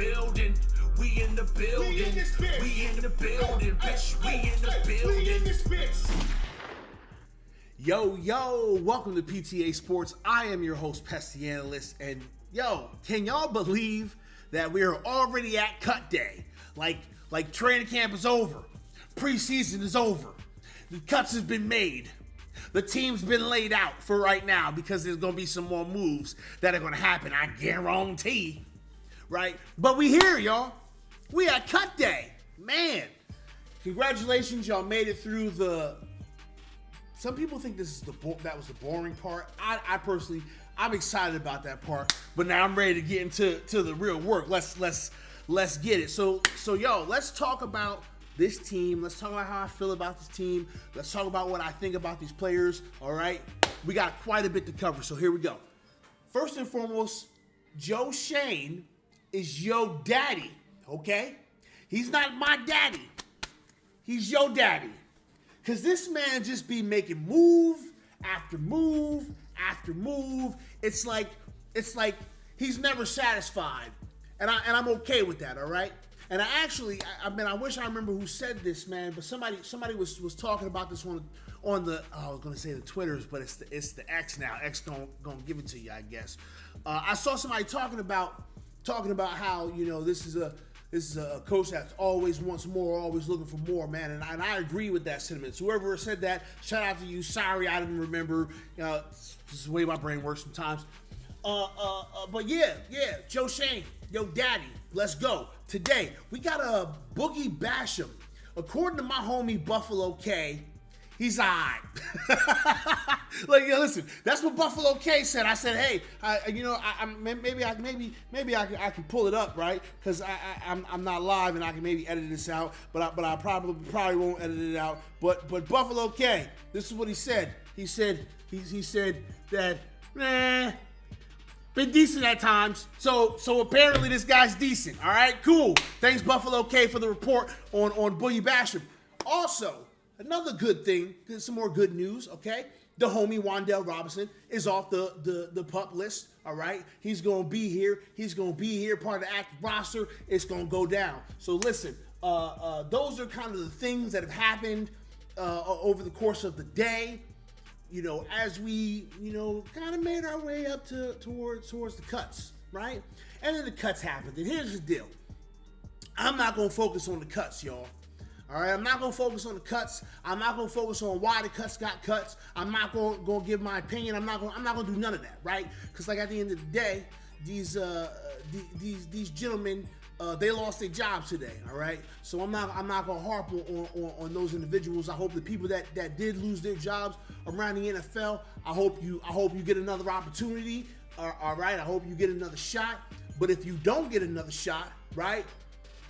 building. We in the building. We in this bitch. We in the building, bitch. We in the building. We in this bitch. Yo, welcome to PTA Sports. I am your host, Pesty Analyst, and can y'all believe that we are already at cut day? Like training camp is over. Preseason is over. The cuts have been made. The team's been laid out for right now because there's going to be some more moves that are going to happen, I guarantee. Right? But we here, y'all. We at cut day. Man, congratulations. Y'all made it through the... Some people think that was the boring part. I personally, I'm excited about that part. But now I'm ready to get into the real work. Let's get it. So yo, let's talk about this team. Let's talk about how I feel about this team. Let's talk about what I think about these players. All right, we got quite a bit to cover. So here we go. First and foremost, Joe Shane is yo daddy. Okay, he's not my daddy. He's yo daddy. Because this man just be making move after move after move. It's like he's never satisfied. And I'm okay with that, all right? And I wish I remember who said this, man, but somebody was talking about this on the I was gonna say the Twitters, but it's the X now. X gonna give it to you, I guess. I saw somebody talking about how, this is a coach that always wants more, always looking for more, man. And I agree with that sentiment. So whoever said that, shout out to you. Sorry, I didn't remember. This is the way my brain works sometimes. But yeah, Joe Shane, yo daddy, let's go. Today, we got a Boogie Basham. According to my homie Buffalo K, he's all right. Listen, that's what Buffalo K said. I said, hey, maybe I can pull it up, right? Because I'm not live and I can maybe edit this out, but I probably won't edit it out. But Buffalo K, this is what he said. He said that been decent at times. So apparently this guy's decent. All right, cool. Thanks Buffalo K for the report on Boogie Basham. Also, another good thing, some more good news, okay? The homie Wan'Dale Robinson is off the PUP list, all right? He's going to be here. He's going to be here, part of the active roster. It's going to go down. So listen, those are kind of the things that have happened over the course of the day, as we, kind of made our way up towards the cuts, right? And then the cuts happened. And here's the deal. I'm not going to focus on the cuts, y'all. All right, I'm not going to focus on the cuts. I'm not going to focus on why the cuts got cuts. I'm not going to give my opinion. I'm not going to do none of that, right? Because at the end of the day, these gentlemen, they lost their jobs today, all right? So I'm not going to harp on those individuals. I hope the people that did lose their jobs around the NFL, I hope you get another opportunity, all right? I hope you get another shot. But if you don't get another shot, right?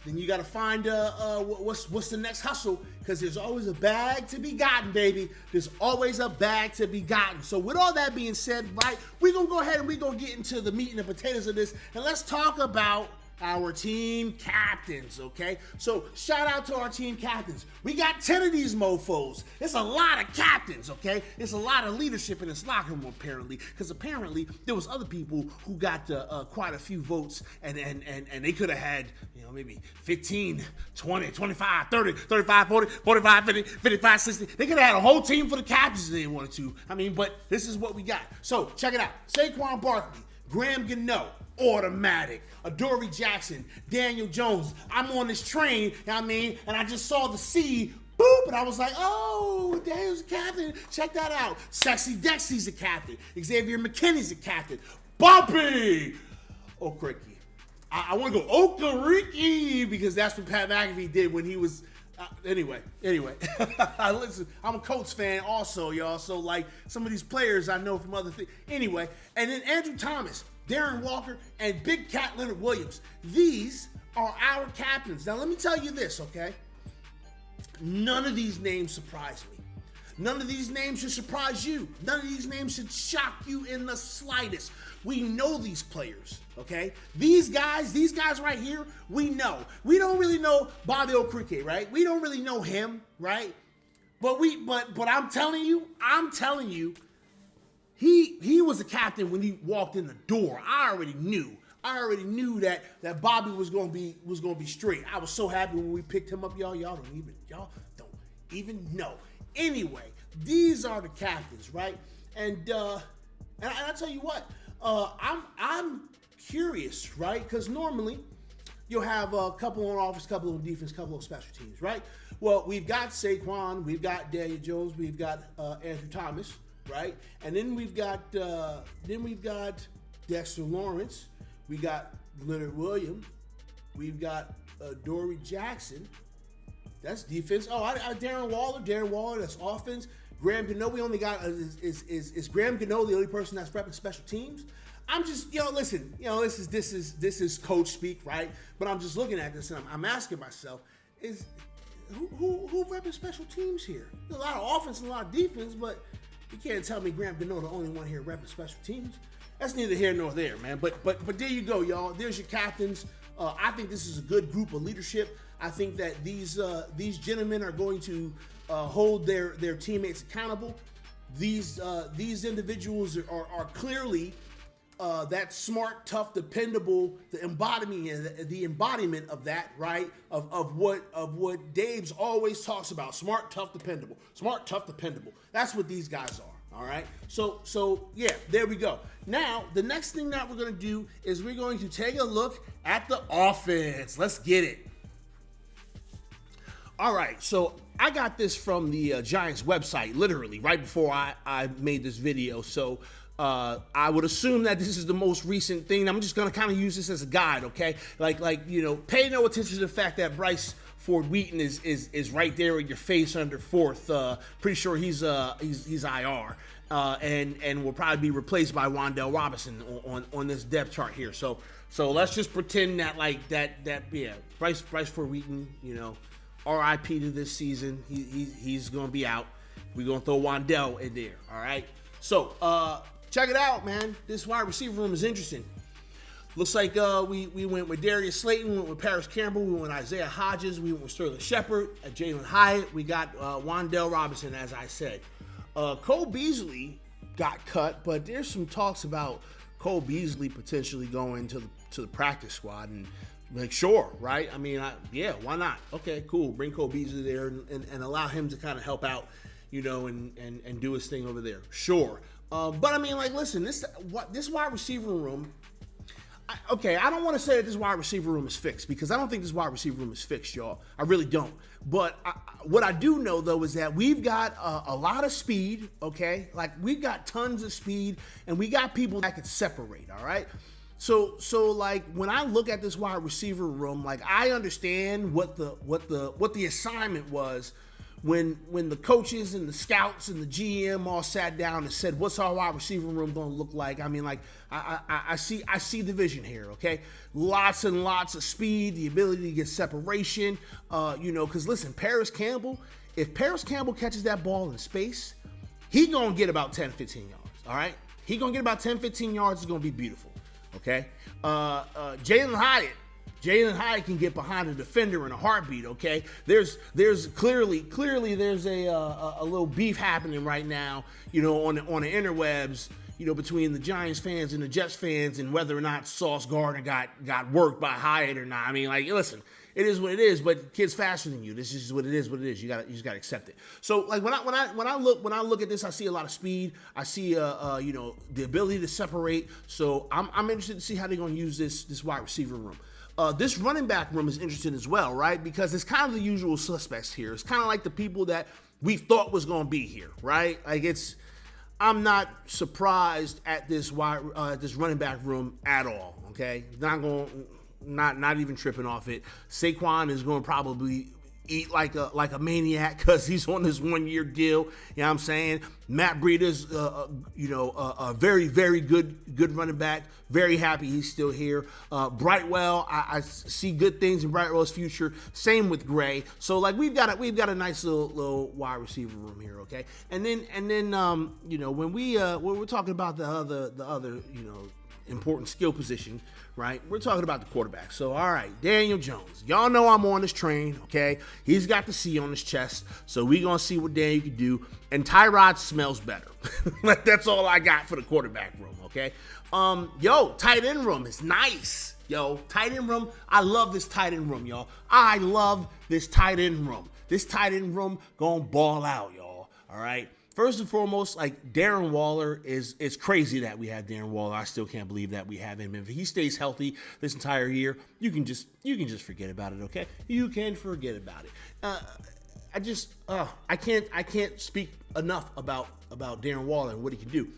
Then you got to find what's the next hustle, because there's always a bag to be gotten, baby. There's always a bag to be gotten. So with all that being said, right, we're going to go ahead and we're going to get into the meat and the potatoes of this, and let's talk about our team captains, okay? So shout out to our team captains. We got 10 of these mofos. It's a lot of captains, okay? It's a lot of leadership in this locker room, apparently, because apparently there was other people who got quite a few votes, and they could have had, maybe 15, 20, 25, 30, 35, 40, 45, 50, 55, 60. They could have had a whole team for the captains if they wanted to. But this is what we got. So check it out. Saquon Barkley, Graham Gano, automatic. Adoree Jackson, Daniel Jones. I'm on this train, and I just saw the C, boop, and I was like, oh, Daniel's a captain. Check that out. Sexy Dexy's a captain. Xavier McKinney's a captain. Bumpy! Okriki. I want to go Okriki because that's what Pat McAfee did when he was... Anyway. Listen, I'm a Colts fan also, y'all. So, some of these players I know from other things. Anyway, and then Andrew Thomas, Darren Walker, and Big Cat Leonard Williams. These are our captains. Now, let me tell you this, okay? None of these names surprise me. None of these names should surprise you. None of these names should shock you in the slightest. We know these players, okay? These guys right here, we know. We don't really know Bobby Okriki, right? We don't really know him, right? But I'm telling you, he was a captain when he walked in the door. I already knew. I already knew that Bobby was gonna be straight. I was so happy when we picked him up, y'all. Y'all don't even know. Anyway, these are the captains, right? And I tell you what, I'm curious, right? Because normally you'll have a couple on offense, couple on defense, couple on special teams, right? Well, we've got Saquon, we've got Daniel Jones, we've got Andrew Thomas, right? And then we've got Dexter Lawrence, we got Leonard Williams, we've got Dory Jackson. That's defense. Oh, Darren Waller, that's offense. Graham Gano, we only got is Graham Gano the only person that's repping special teams? I'm just, listen, this is coach speak, right? But I'm just looking at this and I'm asking myself, is who repping special teams here? There's a lot of offense and a lot of defense, but you can't tell me Graham Gano the only one here repping special teams. That's neither here nor there, man. But there you go, y'all. There's your captains. I think this is a good group of leadership. I think that these gentlemen are going to hold their teammates accountable. These individuals are clearly that smart, tough, dependable, the embodiment of that, right? Of what Dave's always talks about. Smart, tough, dependable. Smart, tough, dependable. That's what these guys are. All right. So yeah, there we go. Now, the next thing that we're going to do is we're going to take a look at the offense. Let's get it. All right. So I got this from the Giants website, literally right before I made this video. So I would assume that this is the most recent thing. I'm just going to kind of use this as a guide. Okay. Like, pay no attention to the fact that Bryce Ford Wheaton is right there in your face under fourth. Pretty sure he's IR, and will probably be replaced by Wan'Dale Robinson on this depth chart here. So let's just pretend that Bryce Ford Wheaton, RIP to this season. He's gonna be out. We're gonna throw Wan'Dale in there. All right. So check it out, man. This wide receiver room is interesting. Looks like we went with Darius Slayton, we went with Paris Campbell, we went with Isaiah Hodgins, we went with Sterling Shepard, Jalen Hyatt, we got Wan'Dale Robinson, as I said. Cole Beasley got cut, but there's some talks about Cole Beasley potentially going to the practice squad, and sure, right? I mean, why not? Okay, cool. Bring Cole Beasley there and allow him to kind of help out, and do his thing over there. Sure. But I mean, listen, this wide receiver room. I don't want to say that this wide receiver room is fixed, because I don't think this wide receiver room is fixed, y'all. I really don't. But what I do know, though, is that we've got a lot of speed, okay? We've got tons of speed, and we got people that can separate, all right? So when I look at this wide receiver room, I understand what the assignment was when the coaches and the scouts and the GM all sat down and said, what's our wide receiver room going to look like? I mean, I see the vision here, okay? Lots and lots of speed, the ability to get separation, because listen, if Paris Campbell catches that ball in space, he going to get about 10, 15 yards, all right? He going to get about 10, 15 yards. It's going to be beautiful, okay? Jalen Hyatt can get behind a defender in a heartbeat, okay? There's clearly there's a little beef happening right now, on the interwebs, between the Giants fans and the Jets fans, and whether or not Sauce Gardner got worked by Hyatt or not. I mean, listen, it is what it is, but kid's faster than you. This is what it is. You just gotta accept it. So when I look at this, I see a lot of speed. I see the ability to separate. So I'm interested to see how they're gonna use this wide receiver room. This running back room is interesting as well, right? Because it's kind of the usual suspects here. It's kind of like the people that we thought was going to be here, right? I'm not surprised at this running back room at all, okay? Not even tripping off it. Saquon is going to probably eat like a maniac because he's on this 1-year deal. You know what I'm saying? Matt Breida's a very, very good running back. Very happy he's still here. Brightwell, I see good things in Brightwell's future. Same with Gray. So we've got a nice little wide receiver room here, okay? And then when we're talking about the other important skill position, right? We're talking about the quarterback. So, all right, Daniel Jones. Y'all know I'm on this train, okay? He's got the C on his chest, so we going to see what Daniel can do. And Tyrod smells better. That's all I got for the quarterback room, okay? Tight end room is nice. Tight end room. I love this tight end room, y'all. I love this tight end room. This tight end room gonna ball out, y'all. All right. First and foremost, like Darren Waller is crazy that we have Darren Waller. I still can't believe that we have him. If he stays healthy this entire year, you can just forget about it, okay? You can forget about it. I can't speak enough about Darren Waller and what he can do.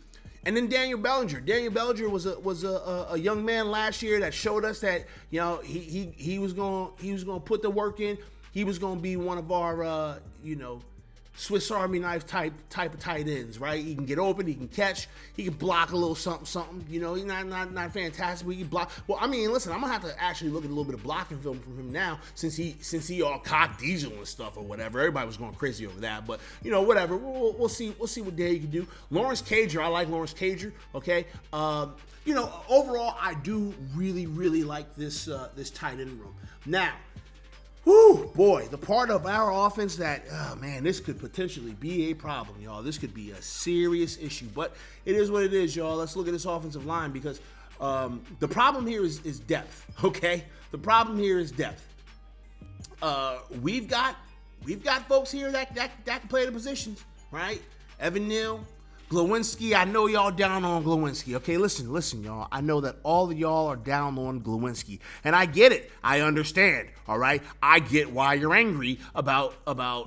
And then Daniel Ballinger. Daniel Ballinger was a young man last year that showed us that he was gonna put the work in. He was gonna be one of our Swiss Army knife type of tight ends, right? He can get open, he can catch, he can block a little something. He's not fantastic, but he can block. Well, I mean, listen, I'm gonna have to actually look at a little bit of blocking film from him now, since he all cock diesel and stuff or whatever. Everybody was going crazy over that, but whatever. We'll see what Daniel can do. Lawrence Cager, I like Lawrence Cager. Okay, overall, I do really like this tight end room. Now, whoo, boy, the part of our offense that, this could potentially be a problem, y'all. This could be a serious issue, but it is what it is, y'all. Let's look at this offensive line because the problem here is depth, okay? The problem here is depth. We've got folks here that can play the positions, right? Evan Neal, Glowinski, I know y'all down on Glowinski. Okay, listen, y'all. I know that all of y'all are down on Glowinski, and I get it. I understand. All right, I get why you're angry about the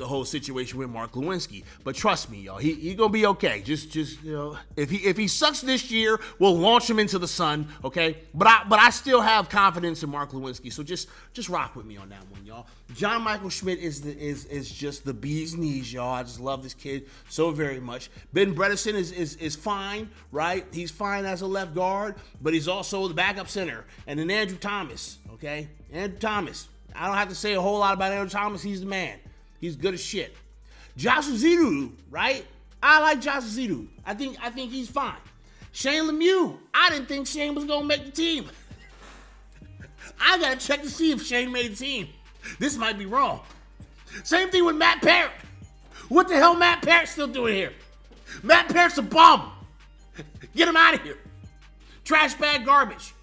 whole situation with Mark Glowinski. But trust me, y'all, he gonna be okay. Just if he sucks this year, we'll launch him into the sun. Okay, but I still have confidence in Mark Glowinski. So just rock with me on that one, y'all. John Michael Schmidt is just the bee's knees, y'all. I just love this kid so very much. Ben Bredesen is fine, right? He's fine as a left guard, but he's also the backup center. And then Andrew Thomas, okay? Andrew Thomas. I don't have to say a whole lot about Andrew Thomas. He's the man. He's good as shit. Josh Uzidu, right? I like Josh Uzidu. I think he's fine. Shane Lemieux. I didn't think Shane was gonna make the team. I gotta check to see if Shane made the team. This might be wrong. Same thing with Matt Parrott. What the hell Matt Parrott still doing here? Matt Parrott's a bum. Get him out of here. Trash bag garbage.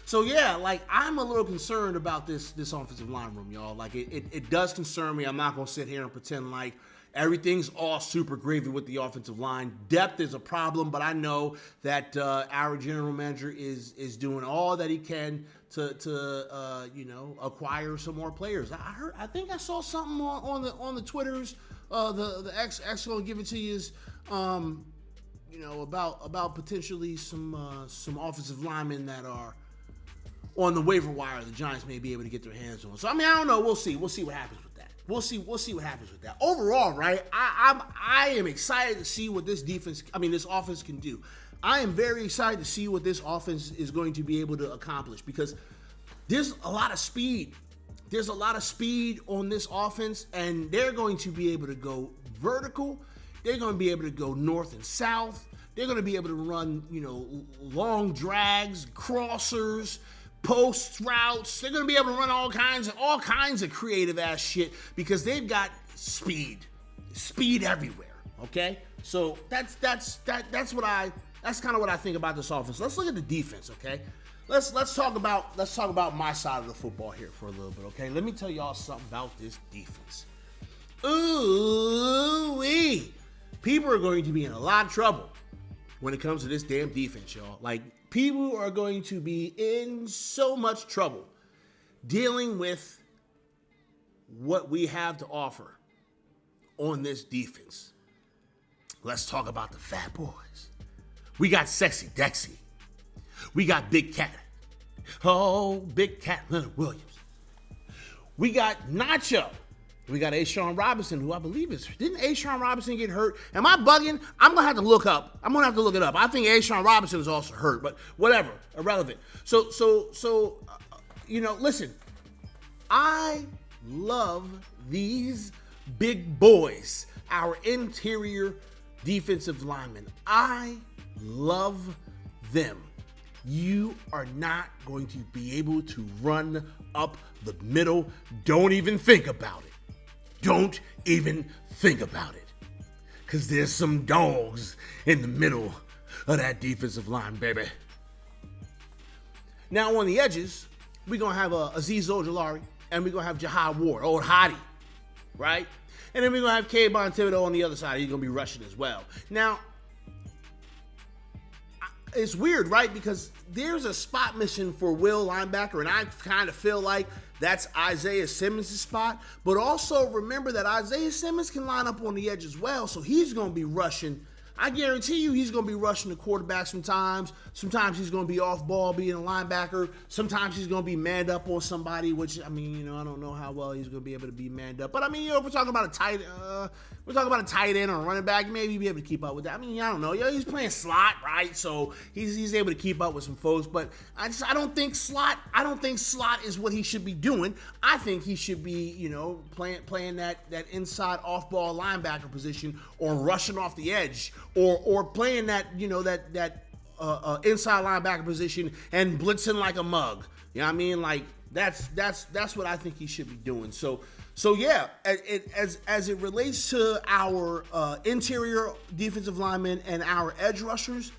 So yeah, I'm a little concerned about this offensive line room, y'all. It does concern me. I'm not gonna sit here and pretend like everything's all super gravy with the offensive line. Depth is a problem, but I know that our general manager is doing all that he can to acquire some more players. I think I saw something on the Twitters. The X gonna give it to you is about potentially some offensive linemen that are on the waiver wire the Giants may be able to get their hands on. So I don't know. We'll see. We'll see what happens with that. We'll see what happens with that. Overall, right? I am excited to see what this offense can do. I am very excited to see what this offense is going to be able to accomplish because there's a lot of speed. There's a lot of speed on this offense, and they're going to be able to go vertical. They're going to be able to go north and south. They're going to be able to run, long drags, crossers, post routes. They're going to be able to run all kinds of creative ass shit because they've got speed everywhere. Okay, so that's kind of what I think about this offense. Let's look at the defense. Okay. Let's talk about my side of the football here for a little bit, okay? Let me tell y'all something about this defense. Ooh-wee. People are going to be in a lot of trouble when it comes to this damn defense, y'all. People are going to be in so much trouble dealing with what we have to offer on this defense. Let's talk about the fat boys. We got Sexy Dexy. We got Big Cat. Oh, Big Cat Leonard Williams. We got Nacho. We got A'Shawn Robinson, who I believe didn't A'Shawn Robinson get hurt? Am I bugging? I'm going to have to look up. I'm going to have to look it up. I think A'Shawn Robinson is also hurt, but whatever, irrelevant. So listen, I love these big boys, our interior defensive linemen. I love them. You are not going to be able to run up the middle. Don't even think about it. Don't even think about it. Because there's some dogs in the middle of that defensive line, baby. Now on the edges, we're going to have Azeez Ojulari, and we're going to have Jahad Ward, old hottie, right? And then we're going to have Kayvon Thibodeau on the other side. He's going to be rushing as well. Now, it's weird, right? Because there's a spot missing for Will linebacker, and I kind of feel like that's Isaiah Simmons' spot. But also remember that Isaiah Simmons can line up on the edge as well, so he's going to be rushing. I guarantee you he's going to be rushing the quarterback sometimes. Sometimes he's going to be off ball being a linebacker. Sometimes he's going to be manned up on somebody, which, I mean, I don't know how well he's going to be able to be manned up. But, I mean, if we're talking about a tight end or a running back, maybe he'll be able to keep up with that. I mean, I don't know. He's playing slot, right? So he's able to keep up with some folks. But I don't think slot is what he should be doing. I think he should be, playing that inside off-ball linebacker position, or rushing off the edge, or playing that inside linebacker position and blitzing like a mug. You know what I mean? Like that's what I think he should be doing. So yeah, as it relates to our interior defensive linemen and our edge rushers,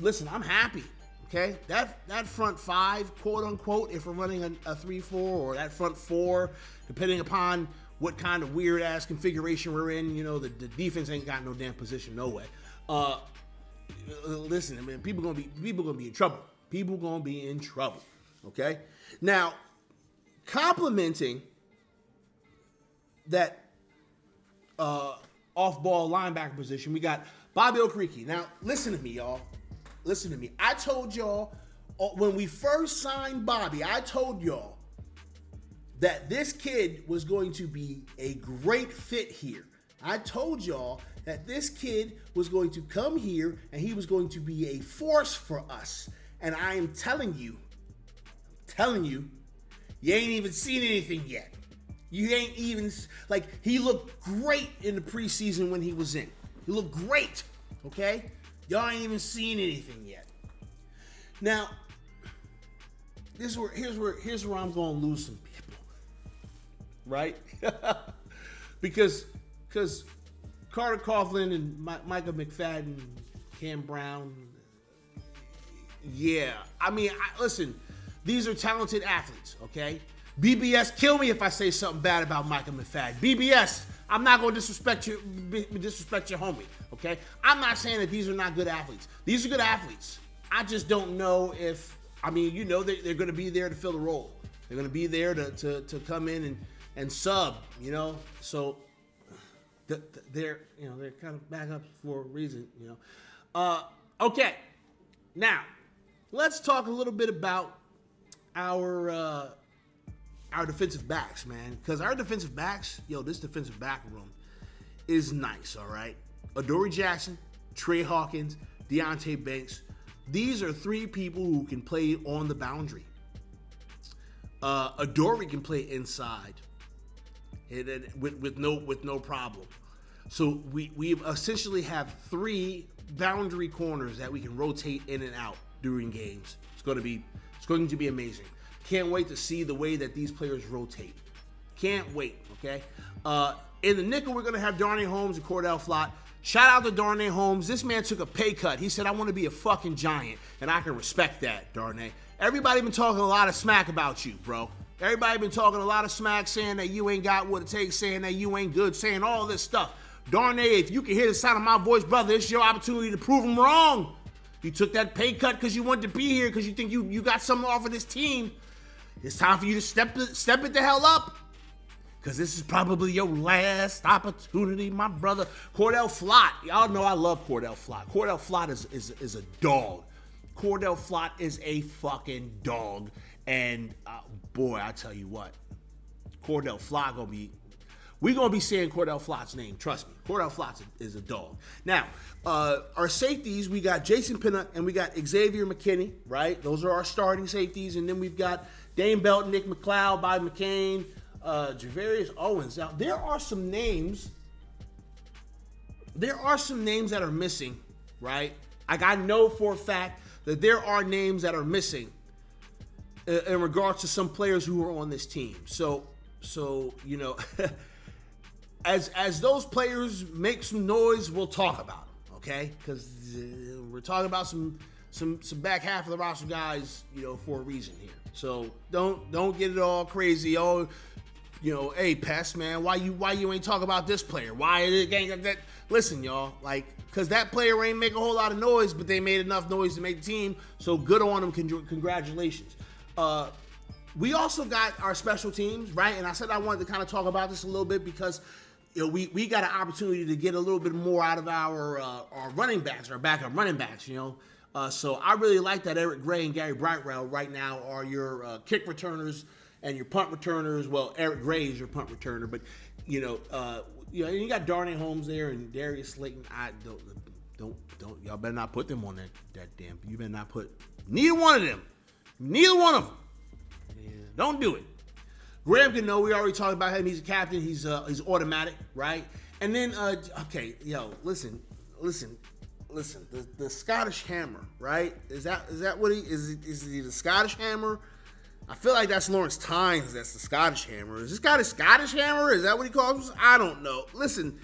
listen, I'm happy. Okay, that front five, quote unquote, if we're running a 3-4, or that front four, depending upon what kind of weird ass configuration we're in, the defense ain't got no damn position, no way. Listen, I mean, people gonna be in trouble. People gonna be in trouble. Okay, now complimenting that off-ball linebacker position, we got Bobby Okriki. Now, listen to me, y'all. Listen to me. I told y'all when we first signed Bobby, I told y'all that this kid was going to be a great fit here. I told y'all that this kid was going to come here and he was going to be a force for us. And I am telling you, you ain't even seen anything yet. You ain't even, he looked great in the preseason when he was in. He looked great, okay? Y'all ain't even seen anything yet. Now, here's where I'm going to lose some people, right? because Carter Coughlin and Micah McFadden, Cam Brown, yeah. I mean, listen, these are talented athletes, okay? BBS, kill me if I say something bad about Micah McFadden. BBS, I'm not going to disrespect your homie, okay? I'm not saying that these are not good athletes. These are good athletes. I just don't know if, they're going to be there to fill the role. They're going to be there to come in and sub, So they're kind of backups for a reason, Okay, now let's talk a little bit about our defensive backs, man, because our defensive backs, this defensive back room is nice, all right? Adoree Jackson, Trey Hawkins, Deonte Banks. These are three people who can play on the boundary. Adoree can play inside with no problem. So we essentially have three boundary corners that we can rotate in and out during games. It's going to be amazing. Can't wait to see the way that these players rotate. Can't wait, okay? In the nickel, we're going to have Darnay Holmes and Cordell Flott. Shout out to Darnay Holmes. This man took a pay cut. He said, I want to be a fucking giant, and I can respect that, Darnay. Everybody been talking a lot of smack about you, bro. Everybody been talking a lot of smack, saying that you ain't got what it takes, saying that you ain't good, saying all this stuff. Darnay, if you can hear the sound of my voice, brother, it's your opportunity to prove them wrong. You took that pay cut because you wanted to be here, because you think you got something off of this team. It's time for you to step it the hell up, because this is probably your last opportunity, my brother. Cordell Flott. Y'all know I love Cordell Flott. Cordell Flott is a dog. Cordell Flott is a fucking dog. And, boy, I tell you what. Cordell Flott we're going to be saying Cordell Flott's name. Trust me. Cordell Flott is a dog. Now, our safeties, we got Jason Pinnock and we got Xavier McKinney, right? Those are our starting safeties. And then we've got Dane Belton, Nick McLeod, Bobby McCain, Javarius Owens. Now, there are some names that are missing, right? Like, I know for a fact that there are names that are missing in regards to some players who are on this team. So you know, as those players make some noise, we'll talk about them, okay? Because we're talking about some back half of the roster guys, you know, for a reason here. So don't get it all crazy. Oh, you know, hey, Pest, man, why you ain't talk about this player? Why it ain't that? Listen, y'all, like, because that player ain't make a whole lot of noise, but they made enough noise to make the team. So good on them. Congratulations. We also got our special teams, right? And I said I wanted to kind of talk about this a little bit because, you know, we got an opportunity to get a little bit more out of our running backs, our backup running backs, you know. So I really like that Eric Gray and Gary Brightwell right now are your kick returners and your punt returners. Well, Eric Gray is your punt returner, but you know, you got Darnay Holmes there and Darius Slayton. I don't y'all better not put them on that damn. You better not put neither one of them. Neither one of them. Yeah, don't do it. Graham Gano, we already talked about him. He's a captain. He's automatic, right? And then okay, yo, listen. The Scottish Hammer, right? Is that what he is? Is he the Scottish Hammer? I feel like that's Lawrence Tynes. That's the Scottish Hammer. Is this guy the Scottish Hammer? Is that what he calls us? I don't know. Listen,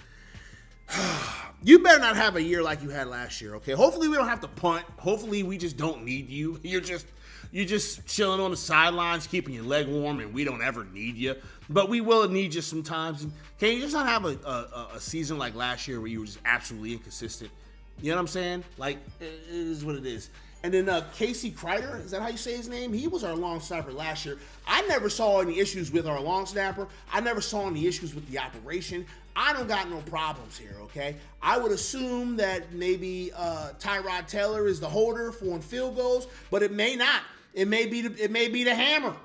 you better not have a year like you had last year, okay? Hopefully we don't have to punt. Hopefully we just don't need you. You're just chilling on the sidelines, keeping your leg warm, and we don't ever need you. But we will need you sometimes. Can you just not have a season like last year where you were just absolutely inconsistent? You know what I'm saying? Like, it is what it is. And then Casey Kreider, is that how you say his name? He was our long snapper last year. I never saw any issues with our long snapper. I never saw any issues with the operation. I don't got no problems here, okay? I would assume that maybe Tyrod Taylor is the holder for field goals, but it may not. It may be the hammer,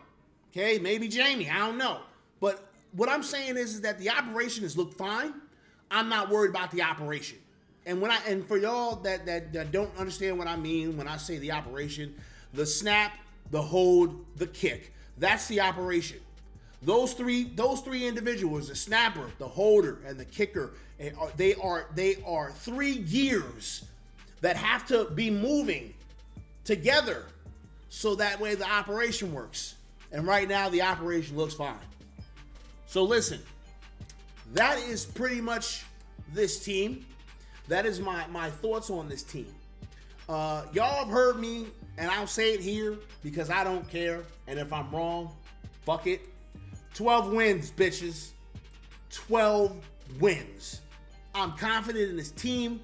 okay? Maybe Jamie. I don't know. But what I'm saying is that the operation has looked fine. I'm not worried about the operation. And for y'all that don't understand what I mean when I say the operation, the snap, the hold, the kick, that's the operation. Those three individuals, the snapper, the holder, and the kicker, they are 3 gears that have to be moving together so that way the operation works. And right now the operation looks fine. So listen, that is pretty much this team. That is my thoughts on this team. Y'all have heard me, and I'll say it here because I don't care. And if I'm wrong, fuck it. 12 wins, bitches. 12 wins. I'm confident in this team.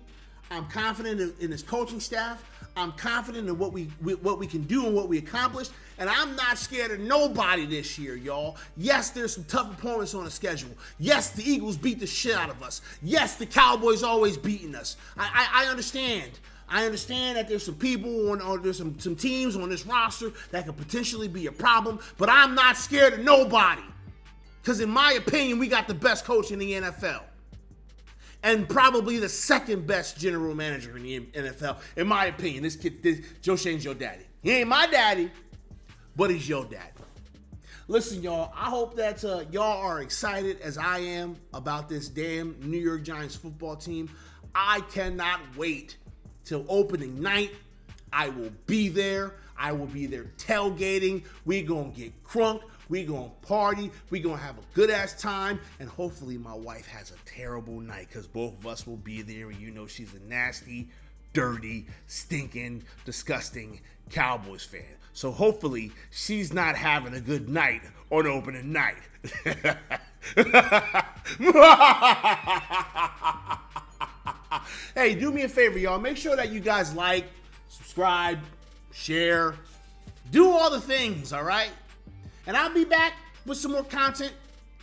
I'm confident in this coaching staff. I'm confident in what we can do and what we accomplished. And I'm not scared of nobody this year, y'all. Yes, there's some tough opponents on the schedule. Yes, the Eagles beat the shit out of us. Yes, the Cowboys always beating us. I understand. I understand that there's some people or there's some teams on this roster that could potentially be a problem. But I'm not scared of nobody. Because in my opinion, we got the best coach in the NFL. And probably the second best general manager in the NFL, in my opinion. This Joe Shane's your daddy. He ain't my daddy, but he's your daddy. Listen, y'all, I hope that y'all are excited as I am about this damn New York Giants football team. I cannot wait till opening night. I will be there. I will be there tailgating. We gonna get crunk. We gonna party. We gonna have a good ass time. And hopefully my wife has a terrible night because both of us will be there. And you know she's a nasty, dirty, stinking, disgusting Cowboys fan. So hopefully she's not having a good night on opening night. Hey, do me a favor, y'all. Make sure that you guys like, subscribe, share, do all the things, all right? And I'll be back with some more content.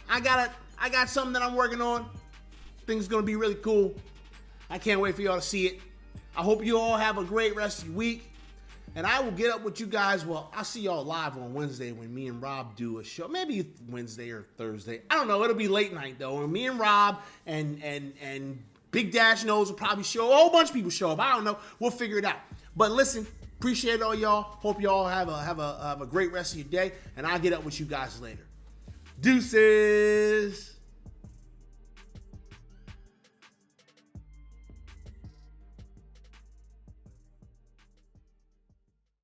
I got something that I'm working on. Things gonna be really cool. I can't wait for y'all to see it. I hope you all have a great rest of your week. And I will get up with you guys. Well, I'll see y'all live on Wednesday when me and Rob do a show. Maybe Wednesday or Thursday. I don't know. It'll be late night though. And me and Rob and Big Dash knows will probably show. A whole bunch of people show up. I don't know. We'll figure it out. But listen, appreciate all y'all. Hope y'all have a great rest of your day. And I'll get up with you guys later. Deuces.